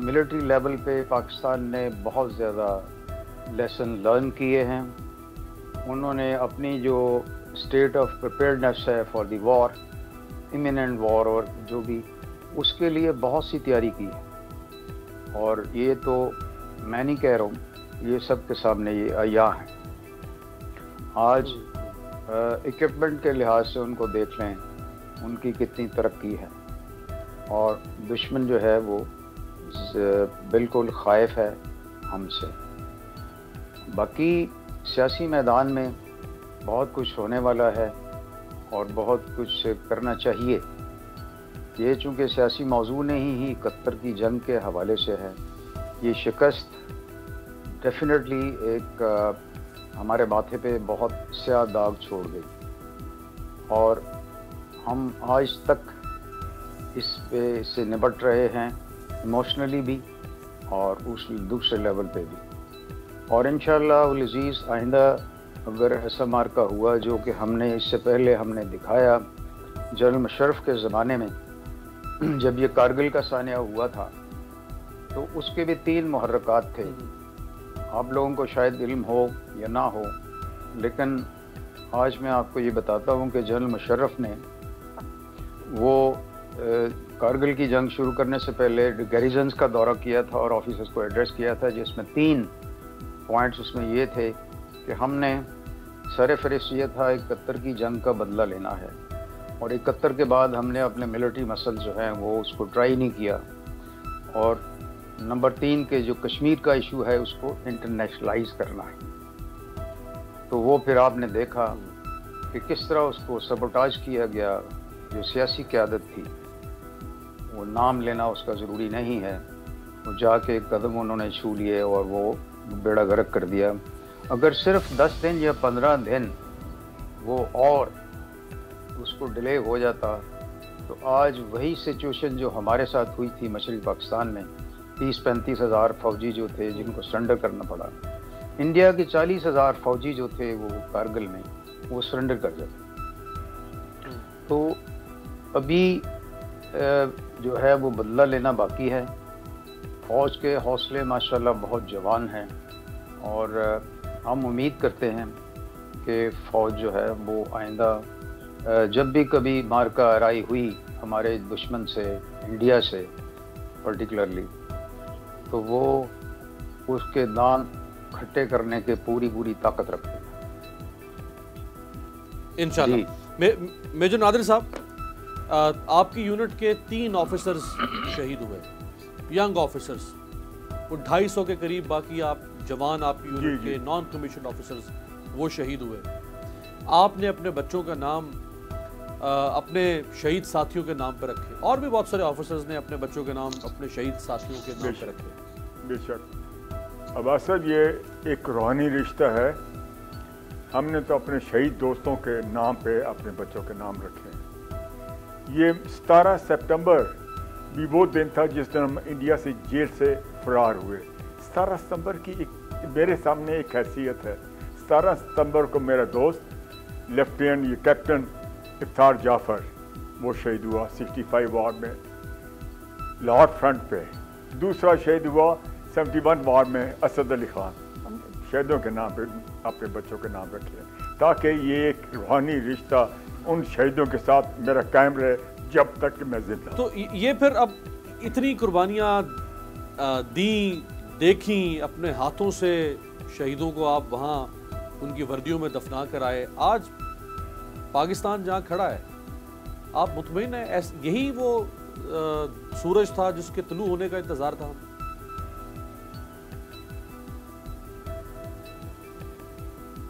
military level پہ پاکستان نے بہت زیادہ لیسن لرن کیے ہیں. انہوں نے اپنی جو اسٹیٹ آف پریپیئرڈنیس ہے فار دی وار، امییننٹ وار، اور جو بھی اس کے لیے بہت سی تیاری کی ہے. اور یہ تو میں نہیں کہہ رہا ہوں، یہ سب کے سامنے یہ عیاں ہیں. آج اکوپمنٹ کے لحاظ سے ان کو دیکھ لیں، ان کی کتنی ترقی ہے. اور دشمن جو ہے وہ بالکل خائف ہے ہم سے. باقی سیاسی میدان میں بہت کچھ ہونے والا ہے اور بہت کچھ کرنا چاہیے. یہ چونکہ سیاسی موضوع نہیں ہی 71 کی جنگ کے حوالے سے ہے، یہ شکست ڈیفینیٹلی ایک ہمارے ماتھے پہ بہت سیاہ داغ چھوڑ گئی. اور ہم آج تک اس سے نبٹ رہے ہیں، ایموشنلی بھی اور اس دوسرے لیول پہ بھی. اور انشاءاللہ العزیز آئندہ اگر ایسا مارکہ ہوا جو کہ ہم نے اس سے پہلے ہم نے دکھایا جنرل مشرف کے زمانے میں، جب یہ کارگل کا سانحہ ہوا تھا تو اس کے بھی 3 محرکات تھے. آپ لوگوں کو شاید علم ہو یا نہ ہو، لیکن آج میں آپ کو یہ بتاتا ہوں کہ جنرل مشرف نے وہ کارگل کی جنگ شروع کرنے سے پہلے گیریزنز کا دورہ کیا تھا اور آفیسرز کو ایڈریس کیا تھا، جس میں 3 پوائنٹس اس میں یہ تھے کہ ہم نے سر فہرست یہ تھا 71 کی جنگ کا بدلہ لینا ہے، اور 71 کے بعد ہم نے اپنے ملٹری مسل جو ہیں وہ اس کو ٹرائی نہیں کیا. اور نمبر 3 کے جو کشمیر کا ایشو ہے اس کو انٹرنیشنلائز کرنا ہے. تو وہ پھر آپ نے دیکھا کہ کس طرح اس کو سبوٹاج کیا گیا. جو سیاسی قیادت تھی، وہ نام لینا اس کا ضروری نہیں ہے، وہ جا کے قدم انہوں نے چھو لیے اور وہ بیڑا غرق کر دیا. اگر صرف 10 دن یا 15 دن وہ اور اس کو ڈیلے ہو جاتا تو آج وہی سچویشن جو ہمارے ساتھ ہوئی تھی مشرقی پاکستان میں، 30-35 ہزار فوجی جو تھے جن کو سرنڈر کرنا پڑا. انڈیا کے 40 ہزار فوجی جو تھے وہ کارگل میں وہ سرنڈر کر جاتے. تو ابھی جو ہے وہ بدلہ لینا باقی ہے. فوج کے حوصلے ماشاءاللہ بہت جوان ہیں، اور ہم امید کرتے ہیں کہ فوج جو ہے وہ آئندہ جب بھی کبھی مارکہ آرائی ہوئی ہمارے دشمن سے، انڈیا سے پرٹیکولرلی، تو وہ اس کے دان کھٹے کرنے کے پوری طاقت رکھتے ہیں انشاءاللہ. میجر نادر صاحب، آپ کی یونٹ کے 3 آفیسرز شہید ہوئے، ینگ آفیسرز، وہ 250 کے قریب. باقی آپ جوان، آپ کی یونٹ کے نان کمیشنڈ آفیسرز وہ شہید ہوئے. آپ نے اپنے بچوں کا نام اپنے شہید ساتھیوں کے نام پہ رکھے، اور بھی بہت سارے آفیسرز نے اپنے بچوں کے نام اپنے شہید ساتھیوں کے نام پہ رکھے. بے شک اب اسد یہ ایک روحانی رشتہ ہے. ہم نے تو اپنے شہید دوستوں کے نام پہ اپنے بچوں کے نام رکھے ہیں. یہ 17 سپٹمبر بھی وہ دن تھا جس دن ہم انڈیا سے جیل سے فرار ہوئے. 17 ستمبر کی میرے سامنے ایک حیثیت ہے. 17 ستمبر کو میرا دوست لیفٹیننٹ یہ کیپٹن افطار جعفر وہ شہید ہوا 65 وار میں لاہور فرنٹ پہ. دوسرا شہید ہوا 71 وار میں اسد علی خان. ہم شہیدوں کے نام پہ اپنے بچوں کے نام رکھے ہیں تاکہ یہ ایک روحانی رشتہ ان شہیدوں کے ساتھ میرا قائم رہے جب تک کہ میں زندہ ہوں. تو یہ پھر اب اتنی قربانیاں دیں دیکھیں اپنے ہاتھوں سے شہیدوں کو آپ وہاں ان کی وردیوں میں دفنا کر آئے. آج پاکستان جہاں کھڑا ہے آپ مطمئن ہیں یہی وہ سورج تھا جس کے طلوع ہونے کا انتظار تھا؟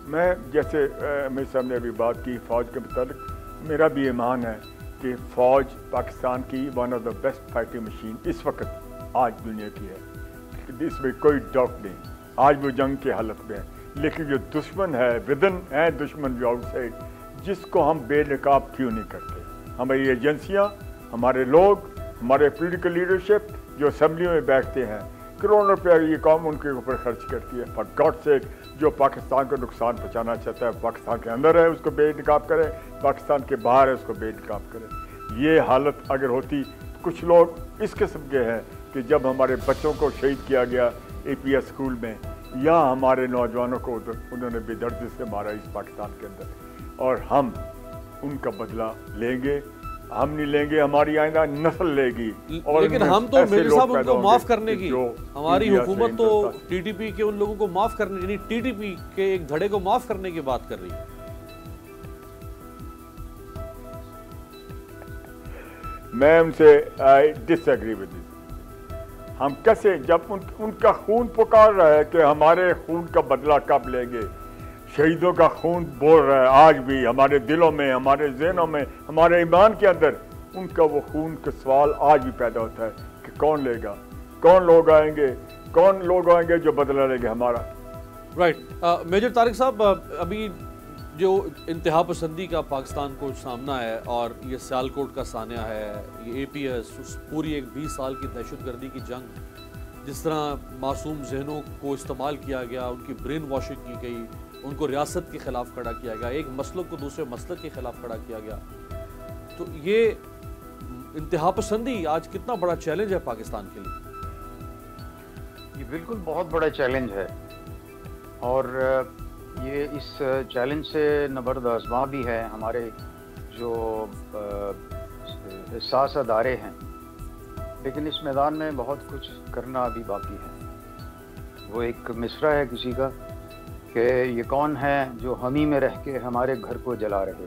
میں جیسے میرے صاحب نے ابھی بات کی فوج کے متعلق میرا بھی ایمان ہے کہ فوج پاکستان کی one of the best fighting machine اس وقت آج دنیا کی ہے. اس میں کوئی ڈاؤٹ نہیں. آج وہ جنگ کی حالت میں ہے. لیکن جو دشمن ہے ودن ہے دشمن جو آؤٹ سائڈ جس کو ہم بے نقاب کیوں نہیں کرتے. ہماری ایجنسیاں ہمارے لوگ ہمارے پولیٹیکل لیڈرشپ جو اسمبلیوں میں بیٹھتے ہیں کروڑوں روپیہ یہ قوم ان کے اوپر خرچ کرتی ہے. فار گاڈ سیک جو پاکستان کو نقصان پہنچانا چاہتا ہے پاکستان کے اندر ہے اس کو بے نقاب کرے, پاکستان کے باہر ہے اس کو بے نقاب کرے. یہ حالت اگر ہوتی کچھ لوگ اس قسم کے ہیں کہ جب ہمارے بچوں کو شہید کیا گیا اے پی ایس اسکول میں یا ہمارے نوجوانوں کو انہوں نے بے دردی سے مارا اس پاکستان کے اندر اور ہم ان کا بدلہ لیں گے. ہم نہیں لیں گے ہماری آئندہ نسل لے گی. اور لیکن ہم تو میرے صاحب ان کو معاف کرنے کی ہماری حکومت تو ٹی ٹی پی کے ان لوگوں کو معاف کرنے یعنی ٹی ٹی پی کے ایک دھڑے کو معاف کرنے کی بات کر رہی ہے. میں ان سے ڈس ایگری ود دس. ہم کیسے جب ان کا خون پکار رہا ہے کہ ہمارے خون کا بدلہ کب لیں گے. شہیدوں کا خون بول رہا ہے آج بھی ہمارے دلوں میں ہمارے ذہنوں میں ہمارے ایمان کے اندر ان کا وہ خون کا سوال آج بھی پیدا ہوتا ہے کہ کون لے گا, کون لوگ آئیں گے جو بدلہ لیں گے ہمارا. رائٹ. میجر طارق صاحب ابھی جو انتہا پسندی کا پاکستان کو سامنا ہے اور یہ سیالکوٹ کا سانحہ ہے یہ اے پی ایس پوری ایک 20 سال کی دہشت گردی کی جنگ جس طرح معصوم ذہنوں کو استعمال کیا گیا ان کی برین واشنگ کی گئی ان کو ریاست کے خلاف کھڑا کیا گیا ایک مسلک کو دوسرے مسلک کے خلاف کھڑا کیا گیا. تو یہ انتہا پسندی آج کتنا بڑا چیلنج ہے پاکستان کے لیے؟ یہ بالکل بہت بڑا چیلنج ہے اور یہ اس چیلنج سے نبرد آزما بھی ہے ہمارے جو حساس ادارے ہیں. لیکن اس میدان میں بہت کچھ کرنا ابھی باقی ہے. وہ ایک مصرع ہے کسی کا کہ یہ کون ہے جو ہمیں میں رہ کے ہمارے گھر کو جلا رہے.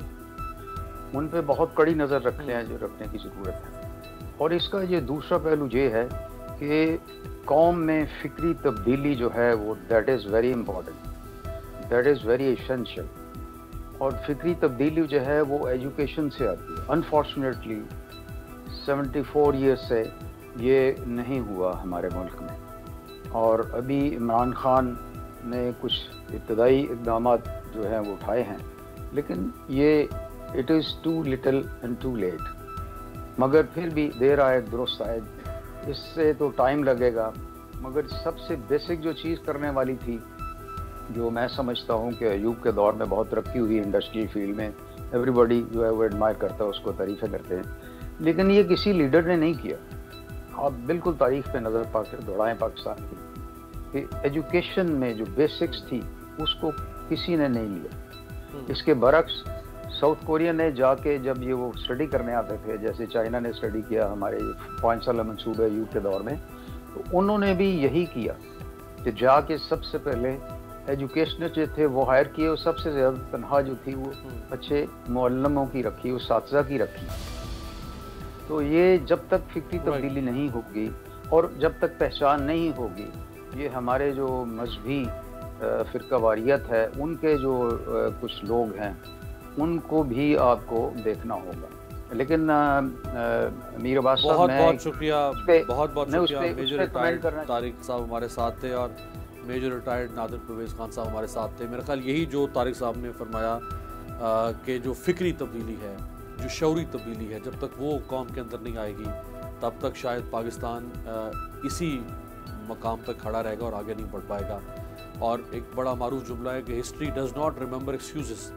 ان پہ بہت کڑی نظر رکھنے کی ضرورت ہے. اور اس کا یہ دوسرا پہلو یہ ہے کہ قوم میں فکری تبدیلی جو ہے وہ that is very important, that is very essential. اور فکری تبدیلی جو ہے وہ ایجوکیشن سے آتی ہے. انفارچونیٹلی 74 ایئرس سے یہ نہیں ہوا ہمارے ملک میں. اور ابھی عمران خان نے کچھ ابتدائی اقدامات جو ہیں وہ اٹھائے ہیں لیکن یہ it is too little and too late. مگر پھر بھی دیر آئے درست آئے. اس سے تو ٹائم لگے گا مگر سب سے بیسک جو چیز کرنے والی تھی جو میں سمجھتا ہوں کہ ایوب کے دور میں بہت ترقی ہوئی انڈسٹری فیلڈ میں ایوری باڈی جو ہے وہ ایڈمائر کرتا ہے اس کو تعریفیں کرتے ہیں لیکن یہ کسی لیڈر نے نہیں کیا. آپ بالکل تاریخ پہ نظر دوڑائیں پاکستان کی کہ ایجوکیشن میں جو بیسکس تھی اس کو کسی نے نہیں لیا. اس کے برعکس ساؤتھ کوریا نے جا کے جب یہ وہ اسٹڈی کرنے آتے تھے جیسے چائنا نے اسٹڈی کیا ہمارے 5 سالہ منصوبہ ایوب کے دور میں تو انہوں نے بھی یہی کیا کہ جا کے سب سے پہلے ایجوکیشنر جو تھے وہ ہائر کیے اور سب سے زیادہ تنخواہ جو تھی وہ اچھے معلموں کی رکھی اساتذہ کی رکھی. تو یہ جب تک فکری تبدیلی نہیں ہوگی اور جب تک پہچان نہیں ہوگی یہ ہمارے جو مذہبی فرقہ واریت ہے ان کے جو کچھ لوگ ہیں ان کو بھی آپ کو دیکھنا ہوگا. لیکن امیر عباس صاحب بہت میں بہت شکریہ، بہت بہت میں اس شکریہ. پہ میجر کمنٹ ریٹائرڈ کرنا طارق صاحب ہمارے ساتھ تھے اور میجر ریٹائرڈ نادر پرویز خان صاحب ہمارے ساتھ تھے. میرا خیال یہی جو طارق صاحب نے فرمایا کہ جو فکری تبدیلی ہے، جو شعوری تبدیلی ہے، جب تک وہ قوم کے اندر نہیں آئے گی تب تک شاید پاکستان اسی مقام تک کھڑا رہے گا اور آگے نہیں بڑھ پائے گا. اور ایک بڑا معروف جملہ ہے کہ history does not remember excuses.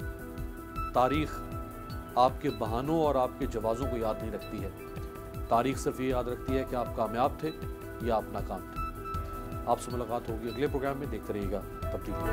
تاریخ آپ کے بہانوں اور آپ کے جوازوں کو یاد نہیں رکھتی ہے. تاریخ صرف یہ یاد رکھتی ہے کہ آپ کامیاب تھے یا آپ ناکام تھے. آپ سے ملاقات ہوگی اگلے پروگرام میں. دیکھتے رہیے گا تبدیلی.